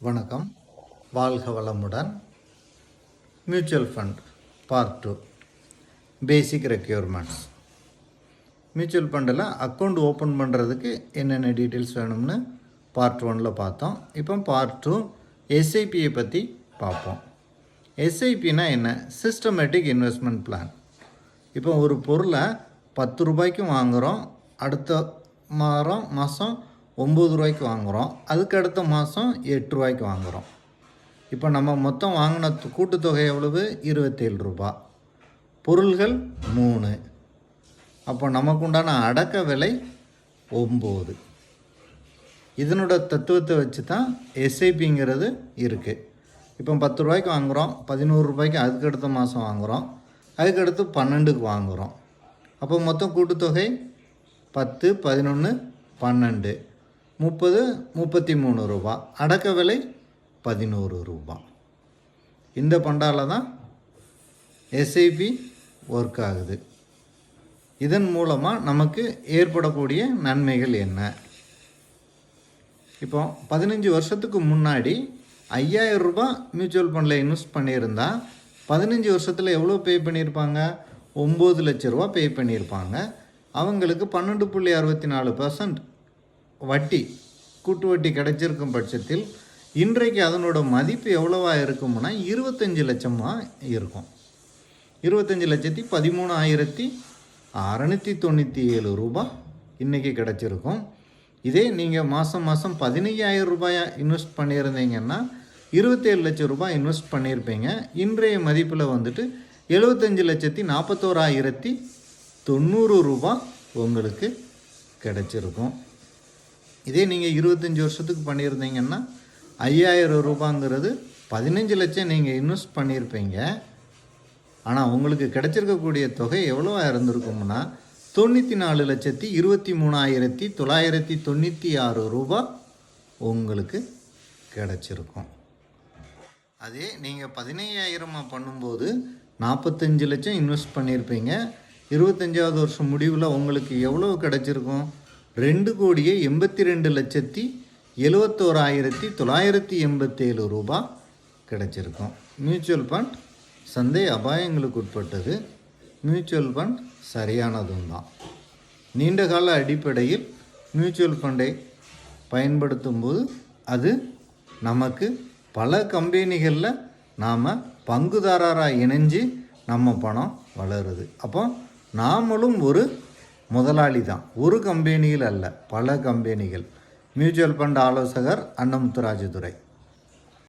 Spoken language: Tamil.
வணக்கம், வாழ்க வளமுடன். மியூச்சுவல் ஃபண்ட் பார்ட் 2 பேசிக் ரெக்யூர்மெண்ட்ஸ். மியூச்சுவல் ஃபண்டில் அக்கௌண்ட் ஓப்பன் பண்ணுறதுக்கு என்னென்ன டீட்டெயில்ஸ் வேணும்னு பார்ட் 1 பார்த்தோம். இப்போ பார்ட் 2 எஸ்ஐபியை பற்றி பார்ப்போம். எஸ்ஐபினா என்ன? Systematic investment plan. இப்போ ஒரு பொருளை 10 ரூபாய்க்கு வாங்குகிறோம், அடுத்த மாதம் 9 ரூபாய்க்கு வாங்குகிறோம், அதுக்கு அடுத்த மாதம் 8 ரூபாய்க்கு வாங்குகிறோம். இப்போ நம்ம மொத்தம் வாங்கின கூட்டுத்தொகை எவ்வளவு? 27 ரூபா. பொருள்கள் 3. அப்போ நமக்கு உண்டான அடக்க விலை 9. இதனோட தத்துவத்தை வச்சு தான் எஸ்ஐபிங்கிறது இருக்குது. இப்போ 10 ரூபாய்க்கு வாங்குகிறோம், 11 ரூபாய்க்கு அதுக்கு அடுத்த மாதம் வாங்குகிறோம், அதுக்கடுத்து 12க்கு வாங்குகிறோம். அப்போ மொத்தம் கூட்டுத்தொகை 10, 11, 12, 30, 33 ரூபா. அடக்க விலை 11 ரூபா. இந்த பண்டால தான் எஸ்ஐபி ஒர்க் ஆகுது. இதன் மூலமாக நமக்கு ஏற்படக்கூடிய நன்மைகள் என்ன? இப்போ 15 வருஷத்துக்கு முன்னாடி 5000 ரூபா மியூச்சுவல் ஃபண்டில் இன்வெஸ்ட் பண்ணியிருந்தா 15 வருஷத்தில் எவ்வளோ பே பண்ணியிருப்பாங்க? 9 லட்ச ரூபா பே பண்ணியிருப்பாங்க. அவங்களுக்கு 12.64% வட்டி, கூட்டு வட்டி கிடைச்சிருக்கும் பட்சத்தில் இன்றைக்கு அதனோட மதிப்பு எவ்வளவா இருக்கும்னா 25 லட்சமாக இருக்கும். 25,13,697 ரூபா இன்றைக்கி கிடச்சிருக்கும். இதே நீங்கள் மாதம் 15,000 ரூபாயை இன்வெஸ்ட் பண்ணியிருந்தீங்கன்னா 27 லட்சம் ரூபாய் இன்வெஸ்ட் பண்ணியிருப்பீங்க. இன்றைய மதிப்பில் வந்துட்டு 75,40,190 ரூபா உங்களுக்கு கிடச்சிருக்கும். இதே நீங்கள் 25 வருஷத்துக்கு பண்ணியிருந்தீங்கன்னா 5000 ரூபாங்கிறது 15 லட்சம் நீங்கள் இன்வெஸ்ட் பண்ணியிருப்பீங்க. ஆனால் உங்களுக்கு கிடச்சிருக்கக்கூடிய தொகை எவ்வளோவா இருந்திருக்கும்னா 94,23,996 ரூபா உங்களுக்கு கிடச்சிருக்கும். அதே நீங்கள் 15,000 பண்ணும்போது 45 லட்சம் இன்வெஸ்ட் பண்ணியிருப்பீங்க. 25வது வருஷம் முடிவில் உங்களுக்கு எவ்வளோ கிடச்சிருக்கும்? 2,82,71,987 ரூபா கிடச்சிருக்கும். மியூச்சுவல் ஃபண்ட் சந்தை அபாயங்களுக்கு உட்பட்டது. மியூச்சுவல் ஃபண்ட் சரியானதும் தான். நீண்டகால அடிப்படையில் மியூச்சுவல் ஃபண்டை பயன்படுத்தும் போது அது நமக்கு பல கம்பெனிகளில் நாம் பங்குதாரராக இணைஞ்சு நம்ம பணம் வளருது. அப்போ நாமளும் ஒரு முதலாளி தான், ஒரு கம்பெனியில் அல்ல, பல கம்பெனிகள். மியூச்சுவல் ஃபண்ட் ஆலோசகர் அன்னமுத்துராஜதுரை.